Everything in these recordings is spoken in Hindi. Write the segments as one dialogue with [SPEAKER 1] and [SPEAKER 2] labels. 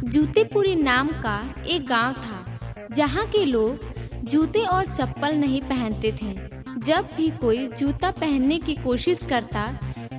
[SPEAKER 1] जूतेपुरी नाम का एक गांव था जहां के लोग जूते और चप्पल नहीं पहनते थे। जब भी कोई जूता पहनने की कोशिश करता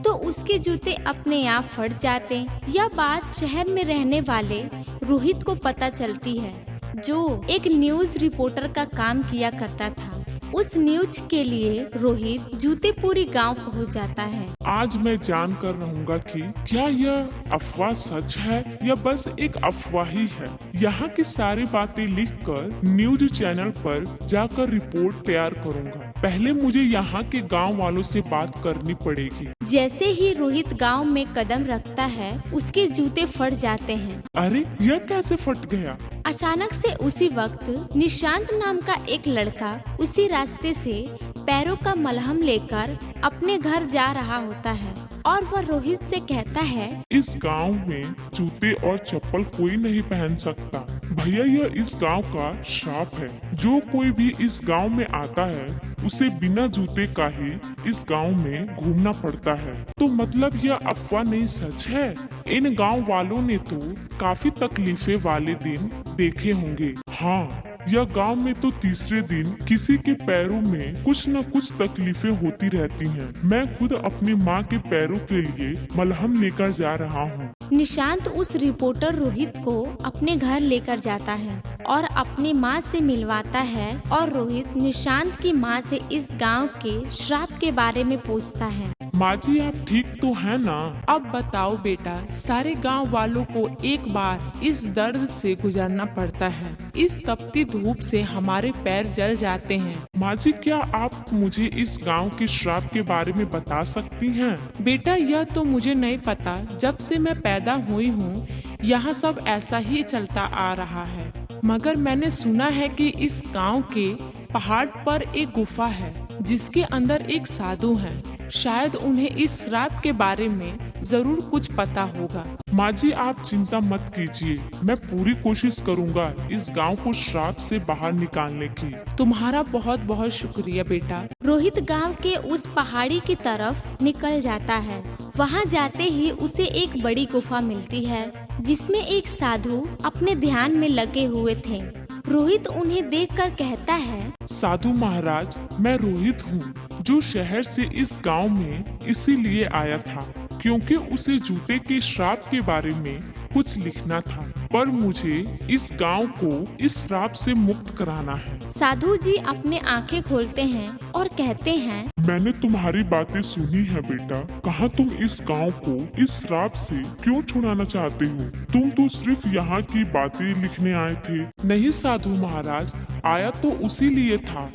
[SPEAKER 1] तो उसके जूते अपने आप फट जाते। यह बात शहर में रहने वाले रोहित को पता चलती है, जो एक न्यूज रिपोर्टर का काम किया करता था। उस न्यूज के लिए रोहित जूतेपुरी गांव पहुंच जाता है।
[SPEAKER 2] आज मैं जान कर रहूंगा कि क्या यह अफवाह सच है या बस एक अफवाह ही है। यहाँ की सारी बातें लिखकर न्यूज चैनल पर जाकर रिपोर्ट तैयार करूंगा। पहले मुझे यहाँ के गांव वालों से बात करनी पड़ेगी।
[SPEAKER 1] जैसे ही रोहित गांव में कदम रखता है, उसके जूते फट जाते हैं।
[SPEAKER 2] अरे यह कैसे फट गया?
[SPEAKER 1] अचानक से उसी वक्त निशांत नाम का एक लड़का उसी रास्ते से पैरों का मलहम लेकर अपने घर जा रहा होता है और वह रोहित से कहता है,
[SPEAKER 2] इस गांव में जूते और चप्पल कोई नहीं पहन सकता। भैया यह इस गांव का श्राप है। जो कोई भी इस गांव में आता है उसे बिना जूते का ही इस गांव में घूमना पड़ता है। तो मतलब यह अफवाह नहीं सच है। इन गांव वालों ने तो काफी तकलीफे वाले दिन देखे होंगे। हाँ, यह गांव में तो तीसरे दिन किसी के पैरों में कुछ न कुछ तकलीफें होती रहती हैं। मैं खुद अपनी माँ के पैरों के लिए मलहम लेकर जा रहा हूँ।
[SPEAKER 1] निशांत उस रिपोर्टर रोहित को अपने घर लेकर जाता है और अपनी माँ से मिलवाता है और रोहित निशांत की माँ से इस गांव के श्राप के बारे में पूछता है।
[SPEAKER 2] माँ जी आप ठीक तो है ना?
[SPEAKER 3] अब बताओ बेटा, सारे गांव वालों को एक बार इस दर्द से गुजरना पड़ता है। इस तपती धूप से हमारे पैर जल जाते हैं।
[SPEAKER 2] माँ जी क्या आप मुझे इस गांव के श्राप के बारे में बता सकती हैं?
[SPEAKER 3] बेटा यह तो मुझे नहीं पता। जब से मैं पैदा हुई हूँ यहाँ सब ऐसा ही चलता आ रहा है, मगर मैंने सुना है कि इस गांव के पहाड़ पर एक गुफा है जिसके अंदर एक साधु है। शायद उन्हें इस श्राप के बारे में जरूर कुछ पता होगा।
[SPEAKER 2] माँ जी आप चिंता मत कीजिए, मैं पूरी कोशिश करूँगा इस गांव को श्राप से बाहर निकालने की।
[SPEAKER 3] तुम्हारा बहुत बहुत शुक्रिया बेटा।
[SPEAKER 1] रोहित गांव के उस पहाड़ी की तरफ निकल जाता है। वहां जाते ही उसे एक बड़ी गुफा मिलती है जिसमें एक साधु अपने ध्यान में लगे हुए थे। रोहित उन्हें देखकर कहता है,
[SPEAKER 2] साधु महाराज मैं रोहित हूँ जो शहर से इस गांव में इसीलिए आया था क्योंकि उसे जूते के श्राप के बारे में कुछ लिखना था, पर मुझे इस गांव को इस श्राप से मुक्त कराना है।
[SPEAKER 1] साधु जी अपने आंखें खोलते हैं और कहते हैं,
[SPEAKER 2] मैंने तुम्हारी बातें सुनी है बेटा। कहाँ तुम इस गांव को इस श्राप से क्यों छुड़ाना चाहते हो? तुम तो सिर्फ यहाँ की बातें लिखने आए थे। नहीं साधु महाराज, आया तो उसी लिए था,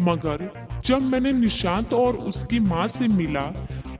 [SPEAKER 2] मगर जब मैंने निशांत और उसकी माँ से मिला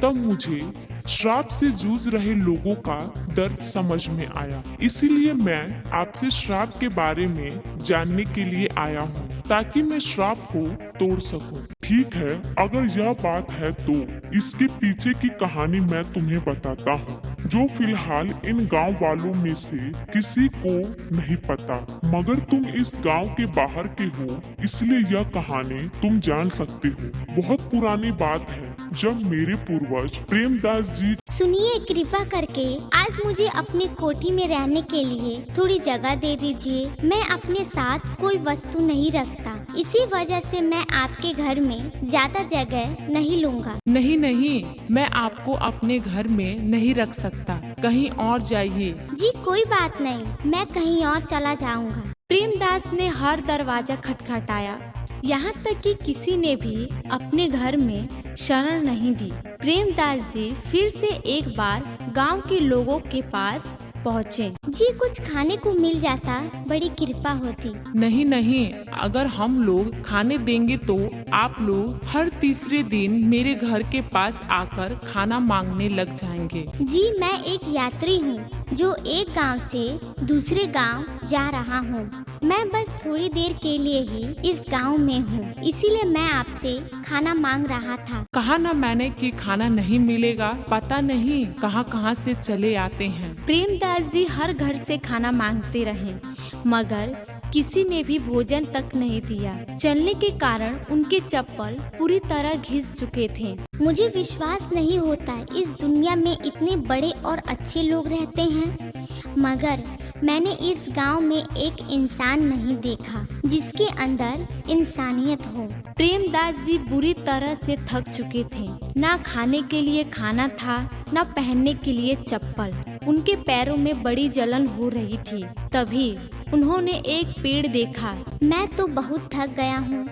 [SPEAKER 2] तब मुझे श्राप से जूझ रहे लोगों का दर्द समझ में आया। इसीलिए मैं आपसे श्राप के बारे में जानने के लिए आया हूँ ताकि मैं श्राप को तोड़ सकूं। ठीक है, अगर यह बात है तो इसके पीछे की कहानी मैं तुम्हें बताता हूँ जो फिलहाल इन गांव वालों में से किसी को नहीं पता, मगर तुम इस गांव के बाहर के हो इसलिए यह कहानी तुम जान सकते हो। बहुत पुरानी बात है जब मेरे पूर्वज प्रेमदास जी।
[SPEAKER 4] सुनिए, कृपा करके आज मुझे अपनी कोठी में रहने के लिए थोड़ी जगह दे दीजिए। मैं अपने साथ कोई वस्तु नहीं रखता, इसी वजह से मैं आपके घर में ज्यादा जगह नहीं लूँगा।
[SPEAKER 3] नहीं नहीं, मैं आपको अपने घर में नहीं रख सकता, कहीं और जाइए।
[SPEAKER 4] जी कोई बात नहीं, मैं कहीं और चला जाऊँगा।
[SPEAKER 1] प्रेमदास ने हर दरवाजा खटखटाया, यहाँ तक कि किसी ने भी अपने घर में शरण नहीं दी। प्रेमदास जी फिर से एक बार गांव के लोगों के पास पहुँचे।
[SPEAKER 4] जी कुछ खाने को मिल जाता बड़ी कृपा होती।
[SPEAKER 3] नहीं नहीं, अगर हम लोग खाने देंगे तो आप लोग हर तीसरे दिन मेरे घर के पास आकर खाना मांगने लग जाएंगे।
[SPEAKER 4] जी मैं एक यात्री हूँ जो एक गांव से दूसरे गांव जा रहा हूँ। मैं बस थोड़ी देर के लिए ही इस गांव में हूँ, इसीलिए मैं आपसे खाना मांग रहा था।
[SPEAKER 3] कहा ना मैंने कि खाना नहीं मिलेगा, पता नहीं कहाँ कहाँ से चले आते हैं।
[SPEAKER 1] प्रेमदास जी हर घर से खाना मांगते रहे, मगर किसी ने भी भोजन तक नहीं दिया। चलने के कारण उनके चप्पल पूरी तरह घिस चुके थे।
[SPEAKER 4] मुझे विश्वास नहीं होता इस दुनिया में इतने बड़े और अच्छे लोग रहते हैं, मगर मैंने इस गांव में एक इंसान नहीं देखा जिसके अंदर इंसानियत हो।
[SPEAKER 1] प्रेमदास जी बुरी तरह से थक चुके थे। ना खाने के लिए खाना था, ना पहनने के लिए चप्पल। उनके पैरों में बड़ी जलन हो रही थी। तभी उन्होंने एक पेड़ देखा।
[SPEAKER 4] मैं तो बहुत थक गया हूँ,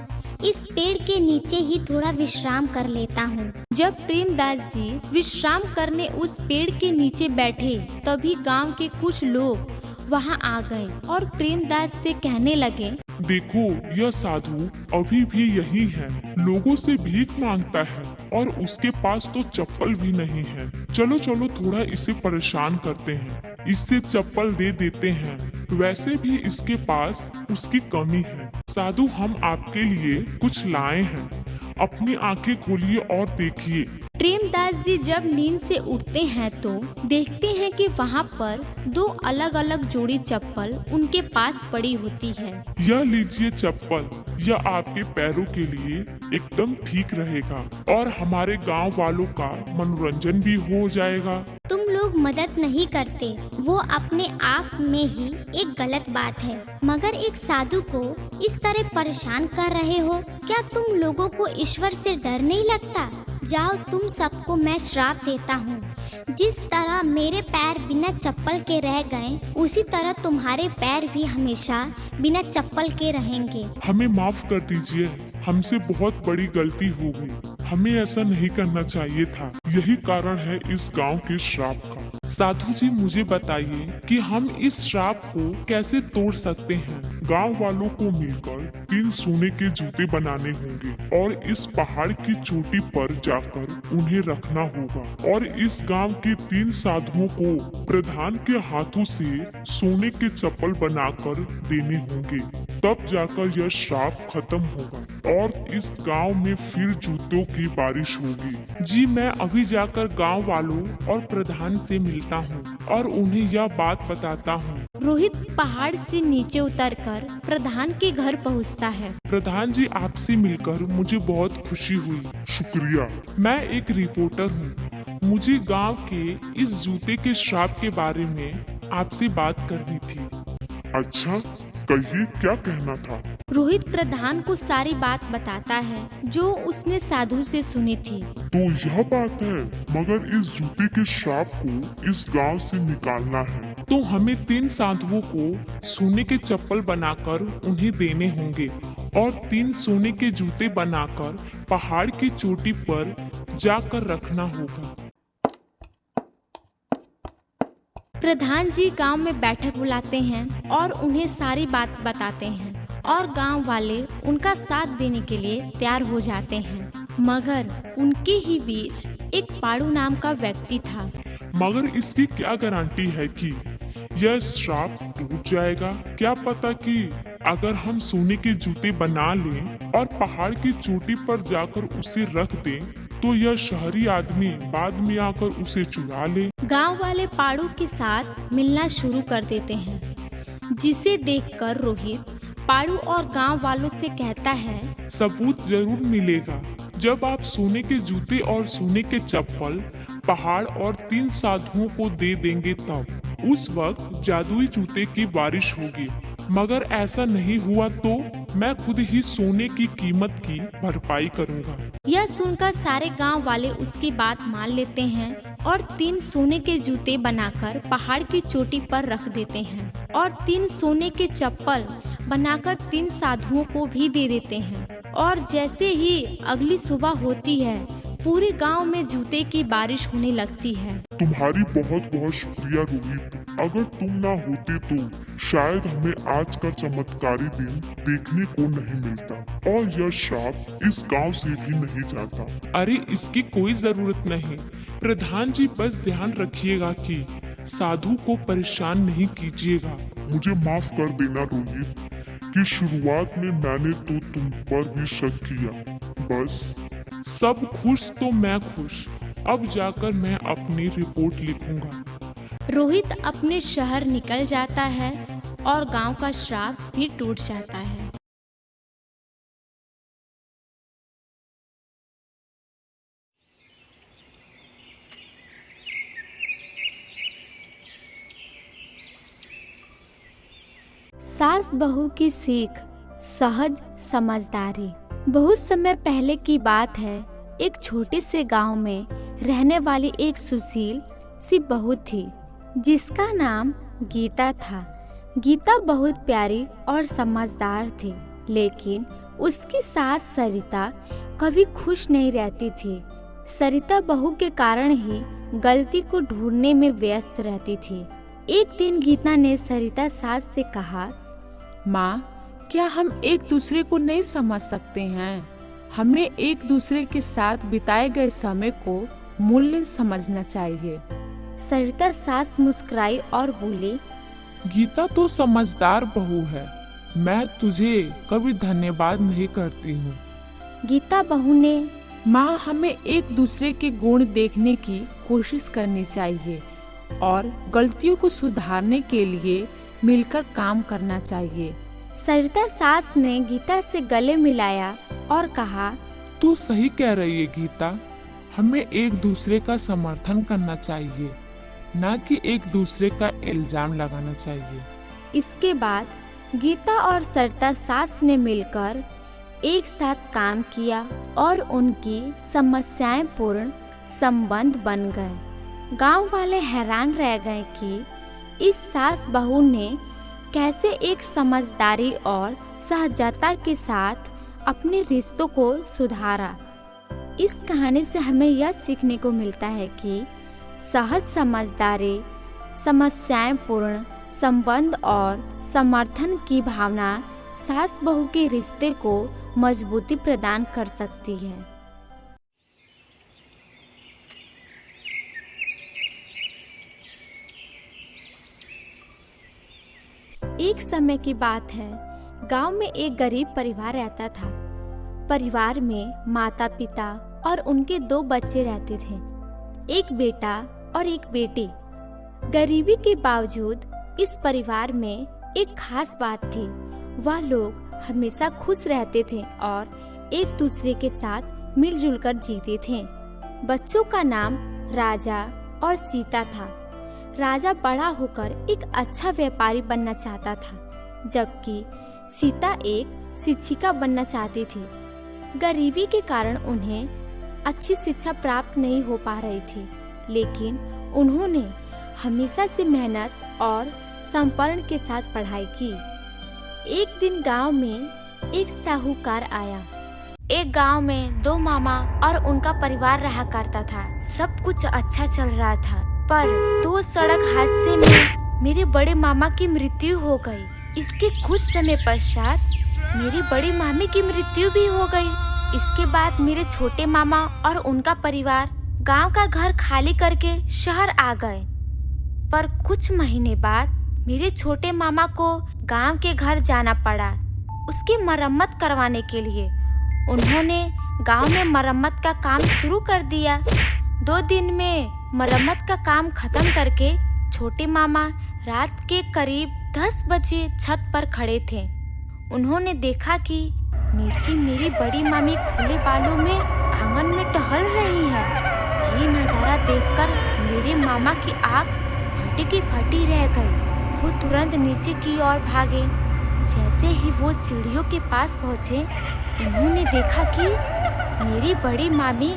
[SPEAKER 4] इस पेड़ के नीचे ही थोड़ा विश्राम कर लेता हूँ।
[SPEAKER 1] जब प्रेमदास जी विश्राम करने उस पेड़ के नीचे बैठे, तभी गांव के कुछ लोग वहां आ गए और प्रेमदास से कहने लगे,
[SPEAKER 2] देखो यह साधु अभी भी यही है, लोगों से भीख मांगता है और उसके पास तो चप्पल भी नहीं है। चलो चलो थोड़ा इसे परेशान करते हैं, इससे चप्पल दे देते हैं। वैसे भी इसके पास उसकी कमी है। साधु हम आपके लिए कुछ लाए हैं, अपनी आंखें खोलिए और देखिए।
[SPEAKER 1] प्रेमदास जी जब नींद से उठते हैं तो देखते हैं कि वहाँ पर दो अलग अलग जोड़ी चप्पल उनके पास पड़ी होती है।
[SPEAKER 2] यह लीजिए चप्पल, यह आपके पैरों के लिए एकदम ठीक रहेगा और हमारे गांव वालों का मनोरंजन भी हो जाएगा।
[SPEAKER 4] तुम लोग मदद नहीं करते, वो अपने आप में ही एक गलत बात है, मगर एक साधु को इस तरह परेशान कर रहे हो। क्या तुम लोगों को ईश्वर से डर नहीं लगता? जाओ, तुम सबको मैं श्राप देता हूँ। जिस तरह मेरे पैर बिना चप्पल के रह गए, उसी तरह तुम्हारे पैर भी हमेशा बिना चप्पल के रहेंगे।
[SPEAKER 2] हमें माफ कर दीजिए, हमसे बहुत बड़ी गलती हो गई। हमें ऐसा नहीं करना चाहिए था। यही कारण है इस गांव के श्राप का। साधु जी मुझे बताइए कि हम इस श्राप को कैसे तोड़ सकते हैं। गांव वालों को मिलकर 3 सोने के जूते बनाने होंगे और इस पहाड़ की चोटी पर जाकर उन्हें रखना होगा और इस गांव के 3 साधुओं को प्रधान के हाथों से सोने के चप्पल बनाकर देने होंगे। तब जाकर यह श्राप खत्म होगा और इस गांव में फिर जूतों की बारिश होगी। जी मैं अभी जाकर गांव वालों और प्रधान से मिलता हूँ और उन्हें यह बात बताता हूँ।
[SPEAKER 1] रोहित पहाड़ से नीचे उतरकर प्रधान के घर पहुँचता है।
[SPEAKER 2] प्रधान जी आपसे मिलकर मुझे बहुत खुशी हुई। शुक्रिया। मैं एक रिपोर्टर हूँ, मुझे गांव के इस जूते के श्राप के बारे में आपसे बात करनी थी। अच्छा कहिए, क्या कहना था?
[SPEAKER 1] रोहित प्रधान को सारी बात बताता है जो उसने साधु से सुनी थी।
[SPEAKER 2] तो यह बात है, मगर इस जूते के श्राप को इस गांव से निकालना है। तो हमें 3 साधुओं को सोने के चप्पल बनाकर उन्हें देने होंगे और 3 सोने के जूते बनाकर पहाड़ की चोटी पर जाकर रखना होगा।
[SPEAKER 1] प्रधान जी गांव में बैठक बुलाते हैं और उन्हें सारी बात बताते हैं और गांव वाले उनका साथ देने के लिए तैयार हो जाते हैं। मगर उनके ही बीच एक पाड़ू नाम का व्यक्ति था।
[SPEAKER 2] मगर इसकी क्या गारंटी है कि यह श्राप टूट जाएगा? क्या पता कि अगर हम सोने के जूते बना लें और पहाड़ की चोटी पर जाकर उसे रख दें तो यह शहरी आदमी बाद में आकर उसे चुरा ले।
[SPEAKER 1] गांव वाले पाड़ू के साथ मिलना शुरू कर देते हैं, जिसे देखकर रोहित पाड़ू और गांव वालों से कहता है,
[SPEAKER 2] सबूत जरूर मिलेगा जब आप सोने के जूते और सोने के चप्पल पहाड़ और 3 साधुओं को दे देंगे। तब उस वक्त जादुई जूते की बारिश होगी। मगर ऐसा नहीं हुआ तो मैं खुद ही सोने की कीमत की भरपाई करूंगा।
[SPEAKER 1] यह सुनकर सारे गांव वाले उसकी बात मान लेते हैं और 3 सोने के जूते बनाकर पहाड़ की चोटी पर रख देते हैं और 3 सोने के चप्पल बनाकर 3 साधुओं को भी दे देते हैं। और जैसे ही अगली सुबह होती है, पूरे गांव में जूते की बारिश होने लगती है।
[SPEAKER 2] तुम्हारी बहुत बहुत शुक्रिया रोहित। अगर तुम ना होते तो शायद हमें आज का चमत्कारी दिन देखने को नहीं मिलता और यह श्राप इस गांव से भी नहीं जाता। अरे इसकी कोई जरूरत नहीं। प्रधान जी बस ध्यान रखिएगा कि साधु को परेशान नहीं कीजिएगा। मुझे माफ कर देना रोहित कि शुरुआत में मैंने तो तुम पर भी शक किया। बस सब खुश तो मैं खुश। अब जाकर मैं अपनी रिपोर्ट लिखूंगा।
[SPEAKER 1] रोहित अपने शहर निकल जाता है और गांव का श्राप भी टूट जाता है। सास बहू की सीख, सहज समझदारी। बहुत समय पहले की बात है। एक छोटे से गांव में रहने वाली एक सुशील सी बहू थी जिसका नाम गीता था। गीता बहुत प्यारी और समझदार थी, लेकिन उसकी सास सरिता कभी खुश नहीं रहती थी। सरिता बहू के कारण ही गलती को ढूंढने में व्यस्त रहती थी। एक दिन गीता ने सरिता सास से कहा,
[SPEAKER 3] माँ, क्या हम एक दूसरे को नहीं समझ सकते हैं? हमें एक दूसरे के साथ बिताए गए समय को मूल्य समझना चाहिए।
[SPEAKER 1] सरिता सास मुस्कुराई और बोली,
[SPEAKER 2] गीता तो समझदार बहू है, मैं तुझे कभी धन्यवाद नहीं करती हूँ।
[SPEAKER 1] गीता बहू ने,
[SPEAKER 3] माँ, हमें एक दूसरे के गुण देखने की कोशिश करनी चाहिए और गलतियों को सुधारने के लिए मिलकर काम करना चाहिए।
[SPEAKER 1] सरिता सास ने गीता से गले मिलाया और कहा,
[SPEAKER 2] तू सही कह रही है गीता, हमें एक दूसरे का समर्थन करना चाहिए, न कि एक दूसरे का इल्जाम लगाना चाहिए।
[SPEAKER 1] इसके बाद गीता और सरिता सास ने मिलकर एक साथ काम किया और उनकी समस्याएं पूर्ण संबंध बन गए। गांव वाले हैरान रह गए कि इस सास बहू ने कैसे एक समझदारी और सहजता के साथ अपने रिश्तों को सुधारा। इस कहानी से हमें यह सीखने को मिलता है कि सहज समझदारी, समस्याएं पूर्ण संबंध और समर्थन की भावना सास बहू के रिश्ते को मजबूती प्रदान कर सकती है। एक समय की बात है। गांव में एक गरीब परिवार रहता था। परिवार में माता पिता और उनके 2 बच्चे रहते थे, एक बेटा और एक बेटी। गरीबी के बावजूद इस परिवार में एक खास बात थी। वह लोग हमेशा खुश रहते थे और एक दूसरे के साथ मिलजुल कर जीते थे। बच्चों का नाम राजा और सीता था। राजा बड़ा होकर एक अच्छा व्यापारी बनना चाहता था, जबकि सीता एक शिक्षिका बनना चाहती थी। गरीबी के कारण उन्हें अच्छी शिक्षा प्राप्त नहीं हो पा रही थी, लेकिन उन्होंने हमेशा से मेहनत और समर्पण के साथ पढ़ाई की। एक दिन गांव में एक साहूकार आया। एक गांव में 2 मामा और उनका परिवार रहा करता था। सब कुछ अच्छा चल रहा था, पर 2 सड़क हादसे में मेरे बड़े मामा की मृत्यु हो गई। इसके कुछ समय पश्चात मेरी बड़ी मामी की मृत्यु भी हो गई। इसके बाद मेरे छोटे मामा और उनका परिवार गांव का घर खाली करके शहर आ गए। पर कुछ महीने बाद मेरे छोटे मामा को गांव के घर जाना पड़ा उसकी मरम्मत करवाने के लिए। उन्होंने गांव में मरम्मत का काम शुरू कर दिया। 2 दिन में मरम्मत का काम खत्म करके छोटे मामा रात के करीब 10 बजे छत पर खड़े थे। उन्होंने देखा कि नीचे मेरी बड़ी मामी खुले बालों में आंगन में टहल रही है। ये नजारा देखकर मेरे मामा की आंख फटी की फटी रह गई। वो तुरंत नीचे की ओर भागे। जैसे ही वो सीढ़ियों के पास पहुंचे, उन्होंने देखा कि मेरी बड़ी मामी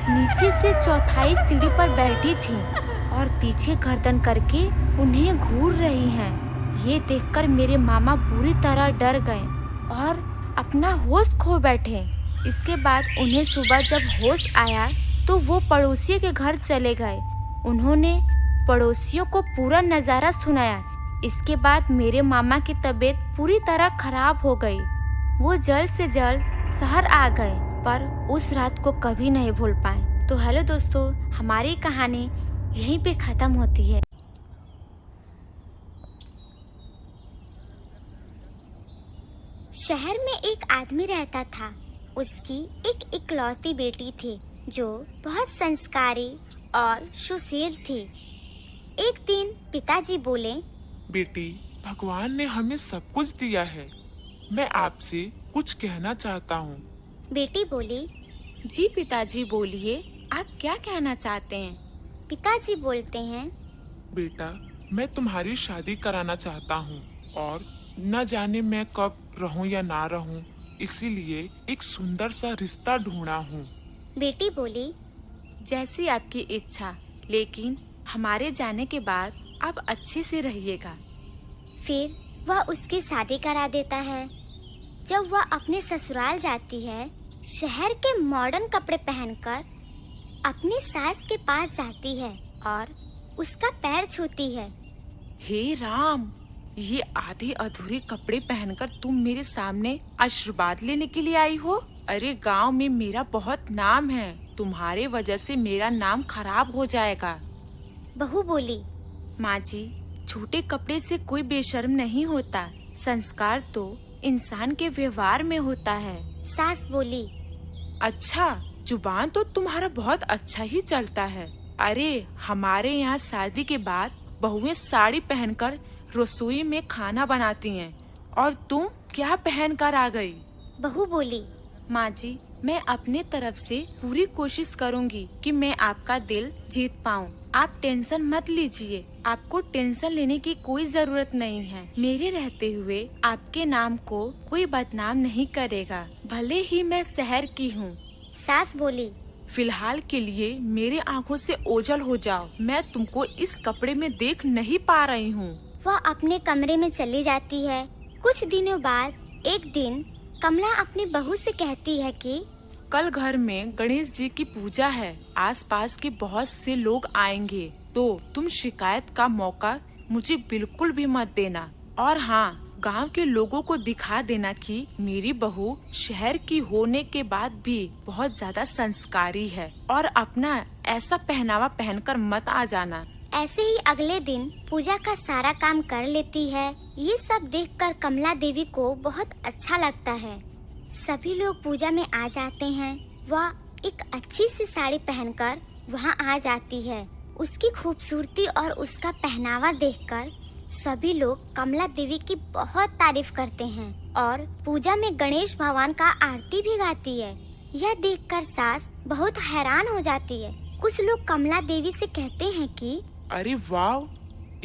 [SPEAKER 1] नीचे से 4थी सीढ़ी पर बैठी थी और पीछे गर्दन करके उन्हें घूर रही हैं। ये देखकर मेरे मामा बुरी तरह डर गए और अपना होश खो बैठे। इसके बाद उन्हें सुबह जब होश आया तो वो पड़ोसी के घर चले गए। उन्होंने पड़ोसियों को पूरा नज़ारा सुनाया। इसके बाद मेरे मामा की तबीयत पूरी तरह खराब हो गई। वो जल्द से जल्द शहर आ गए, पर उस रात को कभी नहीं भूल पाए। तो हेलो दोस्तों, हमारी कहानी यहीं पे खत्म होती है।
[SPEAKER 4] शहर में एक आदमी रहता था। उसकी एक इकलौती बेटी थी जो बहुत संस्कारी और सुशील थी। एक दिन पिताजी बोले,
[SPEAKER 2] बेटी, भगवान ने हमें सब कुछ दिया है, मैं आपसे कुछ कहना चाहता हूँ।
[SPEAKER 4] बेटी बोली,
[SPEAKER 1] जी पिताजी बोलिए, आप क्या कहना चाहते हैं?
[SPEAKER 4] पिताजी बोलते हैं,
[SPEAKER 2] बेटा, मैं तुम्हारी शादी कराना चाहता हूँ और
[SPEAKER 3] न जाने मैं कब रहूं या ना रहूं, इसीलिए एक सुंदर सा रिश्ता ढूंढा हूँ।
[SPEAKER 4] बेटी बोली,
[SPEAKER 1] जैसी आपकी इच्छा, लेकिन हमारे जाने के बाद आप अच्छे से रहिएगा।
[SPEAKER 4] फिर वह उसकी शादी करा देता है। जब वह अपने ससुराल जाती है, शहर के मॉडर्न कपड़े पहनकर अपनी सास के पास जाती है और उसका पैर छूती है।
[SPEAKER 1] हे राम, ये आधे अधूरे कपड़े पहनकर तुम मेरे सामने आशीर्वाद लेने के लिए आई हो? अरे गांव में मेरा बहुत नाम है, तुम्हारे वजह से मेरा नाम खराब हो जाएगा।
[SPEAKER 4] बहू बोली,
[SPEAKER 1] माँ जी, छोटे कपड़े से कोई बेशर्म नहीं होता। संस्कार तो इंसान के व्यवहार में होता है।
[SPEAKER 4] सास बोली,
[SPEAKER 1] अच्छा, जुबान तो तुम्हारा बहुत अच्छा ही चलता है। अरे हमारे यहाँ शादी के बाद बहुएं साड़ी पहनकर रसोई में खाना बनाती हैं, और तुम क्या पहनकर आ गई?
[SPEAKER 4] बहू बोली,
[SPEAKER 1] माँ जी, मैं अपने तरफ से पूरी कोशिश करूँगी कि मैं आपका दिल जीत पाऊँ। आप टेंशन मत लीजिए, आपको टेंशन लेने की कोई जरूरत नहीं है। मेरे रहते हुए आपके नाम को कोई बदनाम नहीं करेगा, भले ही मैं शहर की हूँ।
[SPEAKER 4] सास बोली,
[SPEAKER 1] फिलहाल के लिए मेरे आँखों से ओझल हो जाओ, मैं तुमको इस कपड़े में देख नहीं पा रही हूँ।
[SPEAKER 4] वह अपने कमरे में चली जाती है। कुछ दिनों बाद एक दिन कमला अपनी बहू से कहती है कि
[SPEAKER 1] कल घर में गणेश जी की पूजा है, आसपास के बहुत से लोग आएंगे, तो तुम शिकायत का मौका मुझे बिल्कुल भी मत देना। और हाँ, गांव के लोगों को दिखा देना कि मेरी बहू शहर की होने के बाद भी बहुत ज्यादा संस्कारी है, और अपना ऐसा पहनावा पहनकर मत आ जाना।
[SPEAKER 4] ऐसे ही अगले दिन पूजा का सारा काम कर लेती है। ये सब देखकर कमला देवी को बहुत अच्छा लगता है। सभी लोग पूजा में आ जाते हैं। वह एक अच्छी सी साड़ी पहनकर वहाँ आ जाती है। उसकी खूबसूरती और उसका पहनावा देखकर सभी लोग कमला देवी की बहुत तारीफ करते हैं और पूजा में गणेश भगवान का आरती भी गाती है। यह देखकर सास बहुत हैरान हो जाती है। कुछ लोग कमला देवी से कहते हैं कि
[SPEAKER 3] अरे वाह,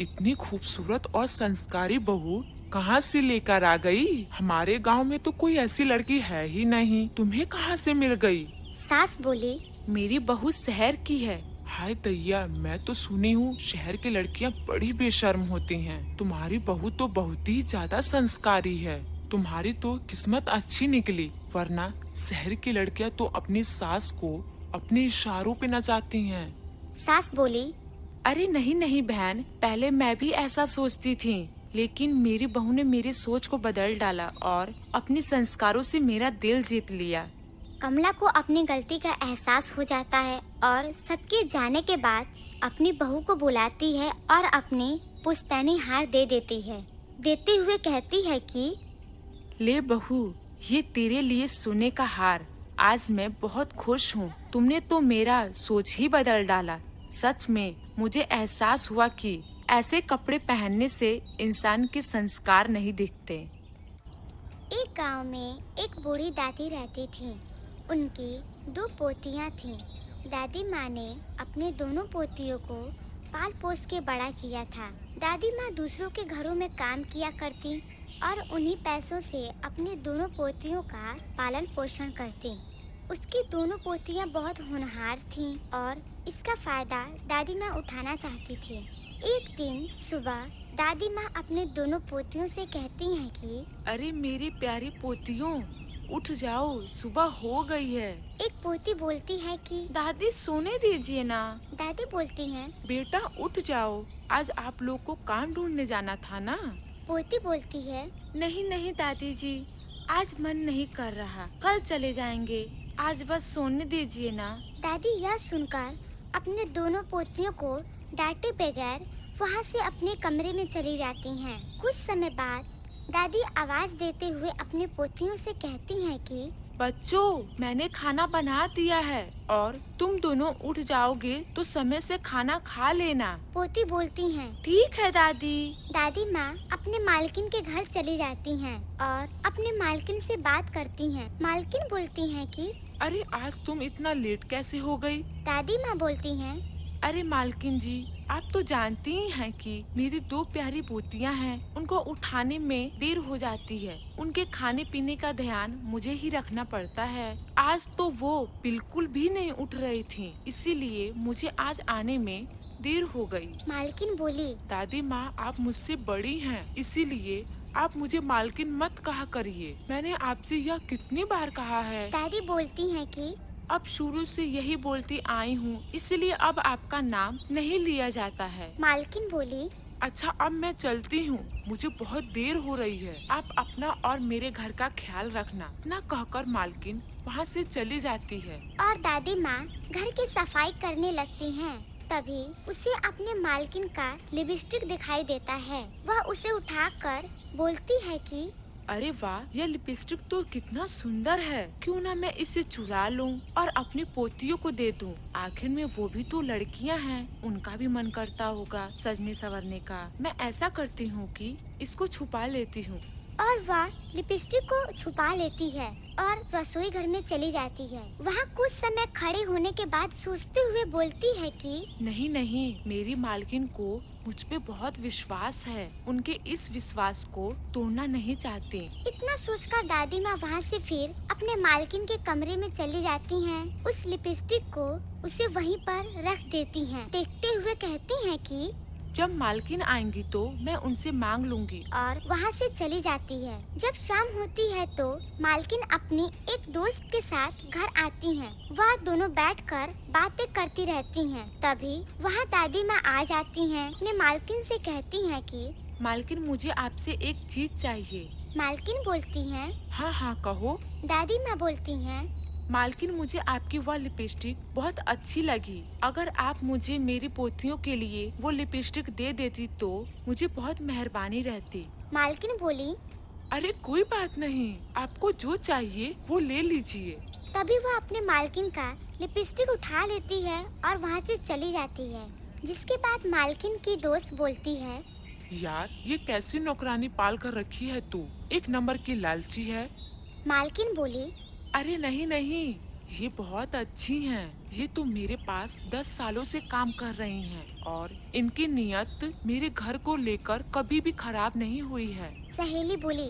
[SPEAKER 3] इतनी खूबसूरत और संस्कारी बहू कहाँ से लेकर आ गई? हमारे गांव में तो कोई ऐसी लड़की है ही नहीं, तुम्हें कहाँ से मिल गई?
[SPEAKER 4] सास बोली,
[SPEAKER 1] मेरी बहू शहर की है।
[SPEAKER 3] हाय दैया, मैं तो सुनी हूँ शहर की लड़कियाँ बड़ी बेशर्म होती हैं। तुम्हारी बहू तो बहुत ही ज्यादा संस्कारी है। तुम्हारी तो किस्मत अच्छी निकली, वरना शहर की लड़कियाँ तो अपनी सास को अपने इशारों पे नचाती हैं।
[SPEAKER 4] सास बोली,
[SPEAKER 1] अरे नहीं नहीं बहन, पहले मैं भी ऐसा सोचती थी, लेकिन मेरी बहू ने मेरी सोच को बदल डाला और अपने संस्कारों से मेरा दिल जीत लिया।
[SPEAKER 4] कमला को अपनी गलती का एहसास हो जाता है और सबके जाने के बाद अपनी बहू को बुलाती है और अपनी पुश्तैनी हार दे देती है। देते हुए कहती है कि
[SPEAKER 1] ले बहू, ये तेरे लिए सोने का हार। आज मैं बहुत खुश हूँ, तुमने तो मेरा सोच ही बदल डाला। सच में मुझे एहसास हुआ कि ऐसे कपड़े पहनने से इंसान के संस्कार नहीं दिखते।
[SPEAKER 4] एक गांव में एक बूढ़ी दादी रहती थी। उनकी 2 पोतियां थीं। दादी माँ ने अपने दोनों पोतियों को पाल पोस के बड़ा किया था। दादी माँ दूसरों के घरों में काम किया करती और उन्हीं पैसों से अपनी दोनों पोतियों का पालन पोषण करती। उसकी दोनों पोतियां बहुत होनहार थीं और इसका फायदा दादी माँ उठाना चाहती थी। एक दिन सुबह दादी माँ अपने दोनों पोतियों से कहती हैं कि
[SPEAKER 1] अरे मेरी प्यारी पोतियों, उठ जाओ, सुबह हो गई है।
[SPEAKER 4] एक पोती बोलती है कि
[SPEAKER 1] दादी सोने दीजिए ना।
[SPEAKER 4] दादी बोलती हैं,
[SPEAKER 1] बेटा उठ जाओ, आज आप लोग को काम ढूंढने जाना था ना।
[SPEAKER 4] पोती बोलती है,
[SPEAKER 1] नहीं नहीं दादी जी, आज मन नहीं कर रहा, कल चले जाएंगे, आज बस सोने दीजिए ना।
[SPEAKER 4] दादी यह सुनकर अपने दोनों पोतियों को डांटे बगैर वहाँ से अपने कमरे में चली जाती हैं। कुछ समय बाद दादी आवाज देते हुए अपनी पोतियों से कहती हैं कि
[SPEAKER 1] बच्चों, मैंने खाना बना दिया है और तुम दोनों उठ जाओगे तो समय से खाना खा लेना।
[SPEAKER 4] पोती बोलती हैं,
[SPEAKER 1] ठीक है दादी।
[SPEAKER 4] दादी माँ अपने मालकिन के घर चली जाती हैं और अपने मालकिन से बात करती हैं। मालकिन बोलती हैं कि
[SPEAKER 3] अरे आज तुम इतना लेट कैसे हो गई?
[SPEAKER 4] दादी माँ बोलती हैं,
[SPEAKER 3] अरे मालकिन जी, आप तो जानती ही हैं कि मेरी 2 प्यारी पोतियां हैं। उनको उठाने में देर हो जाती है। उनके खाने पीने का ध्यान मुझे ही रखना पड़ता है। आज तो वो बिल्कुल भी नहीं उठ रही थी, इसीलिए मुझे आज आने में देर हो गई।
[SPEAKER 4] मालकिन बोली,
[SPEAKER 3] दादी माँ, आप मुझसे बड़ी हैं, इसीलिए आप मुझे मालकिन मत कहा करिए। मैंने आपसे यह कितनी बार कहा है।
[SPEAKER 4] दादी बोलती हैं कि
[SPEAKER 3] अब शुरू से यही बोलती आई हूँ, इसलिए अब आपका नाम नहीं लिया जाता है।
[SPEAKER 4] मालकिन बोली,
[SPEAKER 3] अच्छा, अब मैं चलती हूँ, मुझे बहुत देर हो रही है। आप अपना और मेरे घर का ख्याल रखना। ना कहकर मालकिन वहाँ से चली जाती है।
[SPEAKER 4] और दादी माँ घर की सफाई करने लगती हैं। तभी उसे अपने मालकिन का लिपस्टिक दिखाई देता है। वह उसे उठाकर बोलती है कि
[SPEAKER 3] अरे वाह, यह लिपस्टिक तो कितना सुंदर है। क्यों ना मैं इसे चुरा लूं और अपनी पोतियों को दे दूं। आखिर में वो भी तो लड़कियां हैं, उनका भी मन करता होगा सजने संवरने का। मैं ऐसा करती हूँ कि इसको छुपा लेती हूँ।
[SPEAKER 4] और वह लिपस्टिक को छुपा लेती है और रसोई घर में चली जाती है। वहाँ कुछ समय खड़े होने के बाद सोचते हुए बोलती है कि
[SPEAKER 3] नहीं नहीं, मेरी मालकिन को मुझ पे बहुत विश्वास है। उनके इस विश्वास को तोड़ना नहीं चाहती।
[SPEAKER 4] इतना सोचकर दादी माँ वहाँ से फिर अपने मालकिन के कमरे में चली जाती हैं। उस लिपस्टिक को उसे वहीं पर रख देती हैं। देखते हुए कहती हैं कि
[SPEAKER 3] जब मालकिन आएंगी तो मैं उनसे मांग लूंगी।
[SPEAKER 4] और वहाँ से चली जाती है। जब शाम होती है तो मालकिन अपनी एक दोस्त के साथ घर आती हैं। वह दोनों बैठकर बातें करती रहती हैं। तभी वहाँ दादी माँ आ जाती हैं। अपने मालकिन से कहती हैं कि
[SPEAKER 3] मालकिन, मुझे आपसे एक चीज चाहिए।
[SPEAKER 4] मालकिन बोलती हैं,
[SPEAKER 3] हाँ हाँ कहो।
[SPEAKER 4] दादी माँ बोलती हैं,
[SPEAKER 3] मालकिन, मुझे आपकी वह लिपस्टिक बहुत अच्छी लगी। अगर आप मुझे मेरी पोतियों के लिए वो लिपस्टिक दे देती तो मुझे बहुत मेहरबानी रहती।
[SPEAKER 4] मालकिन बोली,
[SPEAKER 3] अरे कोई बात नहीं, आपको जो चाहिए वो ले लीजिए।
[SPEAKER 4] तभी वह अपने मालकिन का लिपस्टिक उठा लेती है और वहाँ से चली जाती है। जिसके बाद मालकिन की दोस्त बोलती है,
[SPEAKER 3] यार, ये कैसी नौकरानी पाल कर रखी है तू? एक नंबर की लालची है।
[SPEAKER 4] मालकिन बोली,
[SPEAKER 3] अरे नहीं नहीं, ये बहुत अच्छी हैं। ये तो मेरे पास 10 सालों से काम कर रही हैं और इनकी नियत मेरे घर को लेकर कभी भी खराब नहीं हुई है।
[SPEAKER 4] सहेली बोली,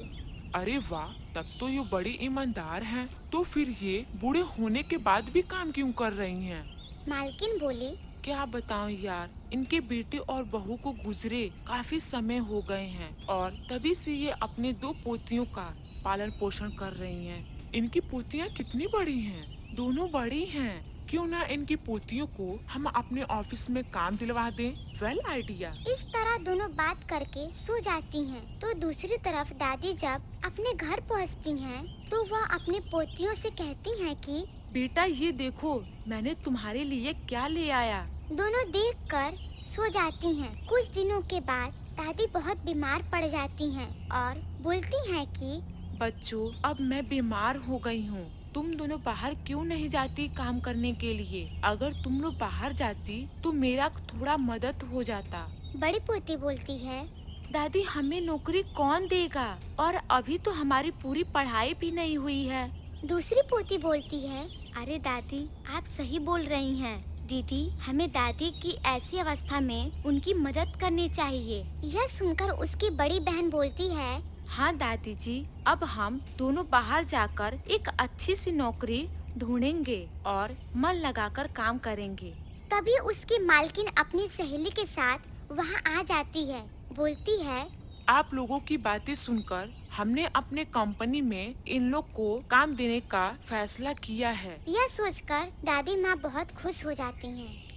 [SPEAKER 3] अरे वाह, तब तो ये बड़ी ईमानदार हैं। तो फिर ये बूढ़े होने के बाद भी काम क्यों कर रही हैं?
[SPEAKER 4] मालकिन बोली,
[SPEAKER 3] क्या बताऊं यार, इनके बेटे और बहू को गुजरे काफी समय हो गए हैं और तभी से ये अपने 2 पोतियों का पालन पोषण कर रही हैं। इनकी पोतियां कितनी बड़ी हैं? दोनों बड़ी हैं। क्यों ना इनकी पोतियों को हम अपने ऑफिस में काम दिलवा दें? Well idea.
[SPEAKER 4] इस तरह दोनों बात करके सो जाती हैं। तो दूसरी तरफ दादी जब अपने घर पहुंचती हैं, तो वह अपनी पोतियों से कहती हैं कि
[SPEAKER 3] बेटा, ये देखो मैंने तुम्हारे लिए क्या ले आया।
[SPEAKER 4] दोनों देखकर सो जाती हैं। कुछ दिनों के बाद दादी बहुत बीमार पड़ जाती हैं और बोलती हैं कि
[SPEAKER 3] बच्चों, अब मैं बीमार हो गई हूँ। तुम दोनों बाहर क्यों नहीं जाती काम करने के लिए? अगर तुम लोग बाहर जाती तो मेरा थोड़ा मदद हो जाता।
[SPEAKER 4] बड़ी पोती बोलती है,
[SPEAKER 1] दादी, हमें नौकरी कौन देगा? और अभी तो हमारी पूरी पढ़ाई भी नहीं हुई है।
[SPEAKER 4] दूसरी पोती बोलती है,
[SPEAKER 1] अरे दादी, आप सही बोल रही हैं। दीदी, हमें दादी की ऐसी अवस्था में उनकी मदद करनी चाहिए।
[SPEAKER 4] यह सुनकर उसकी बड़ी बहन बोलती है,
[SPEAKER 1] हाँ दादी जी, अब हम दोनों बाहर जाकर एक अच्छी सी नौकरी ढूंढेंगे और मन लगाकर काम करेंगे।
[SPEAKER 4] तभी उसकी मालकिन अपनी सहेली के साथ वहाँ आ जाती है। बोलती है,
[SPEAKER 3] आप लोगों की बातें सुनकर हमने अपने कंपनी में इन लोग को काम देने का फैसला किया है।
[SPEAKER 4] यह सोचकर दादी माँ बहुत खुश हो जाती हैं।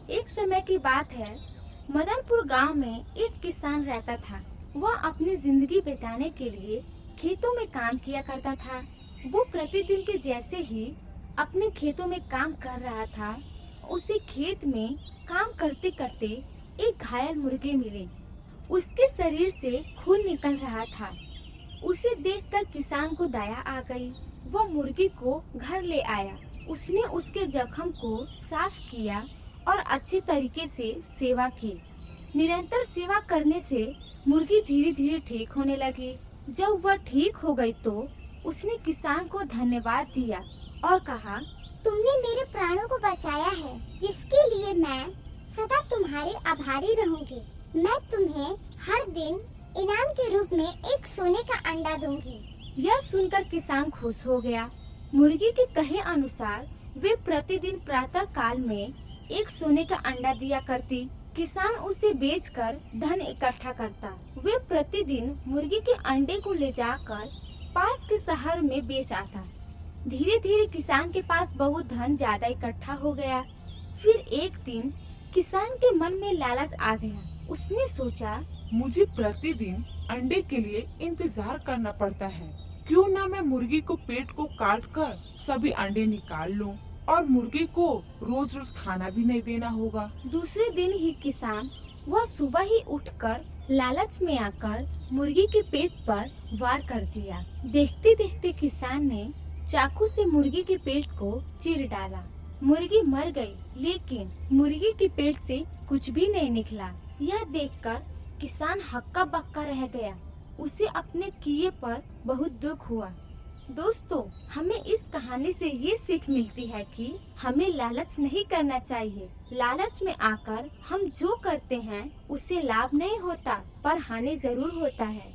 [SPEAKER 1] एक समय की बात है, मदनपुर गांव में एक किसान रहता था। वह अपनी जिंदगी बिताने के लिए खेतों में काम किया करता था। वो प्रतिदिन के जैसे ही अपने खेतों में काम कर रहा था। उसे खेत में काम करते करते एक घायल मुर्गी मिली। उसके शरीर से खून निकल रहा था। उसे देखकर किसान को दया आ गई। वह मुर्गी को घर ले आया। उसने उसके जख्म को साफ किया और अच्छे तरीके से सेवा की। निरंतर सेवा करने से मुर्गी धीरे धीरे ठीक होने लगी। जब वह ठीक हो गई तो उसने किसान को धन्यवाद दिया और कहा,
[SPEAKER 4] तुमने मेरे प्राणों को बचाया है, जिसके लिए मैं सदा तुम्हारे आभारी रहूंगी। मैं तुम्हें हर दिन इनाम के रूप में एक सोने का अंडा दूंगी।
[SPEAKER 1] यह सुनकर किसान खुश हो गया। मुर्गी के कहे अनुसार वे प्रतिदिन प्रातः काल में एक सोने का अंडा दिया करती। किसान उसे बेचकर धन इकट्ठा करता। वे प्रतिदिन मुर्गी के अंडे को ले जाकर पास के शहर में बेच आता। धीरे धीरे किसान के पास बहुत धन ज्यादा इकट्ठा हो गया। फिर एक दिन किसान के मन में लालच आ गया। उसने सोचा,
[SPEAKER 3] मुझे प्रतिदिन अंडे के लिए इंतजार करना पड़ता है, क्यों ना मैं मुर्गी को पेट को काट कर सभी अंडे निकाल लूं और मुर्गी को रोज रोज खाना भी नहीं देना होगा।
[SPEAKER 1] दूसरे दिन ही किसान वह सुबह ही उठकर लालच में आकर मुर्गी के पेट पर वार कर दिया। देखते देखते किसान ने चाकू से मुर्गी के पेट को चीर डाला। मुर्गी मर गई, लेकिन मुर्गी के पेट से कुछ भी नहीं निकला। यह देखकर किसान हक्का बक्का रह गया। उसे अपने किए पर बहुत दुख हुआ। दोस्तों, हमें इस कहानी से ये सीख मिलती है कि हमें लालच नहीं करना चाहिए। लालच में आकर हम जो करते हैं उससे लाभ नहीं होता, पर हानि जरूर होता है।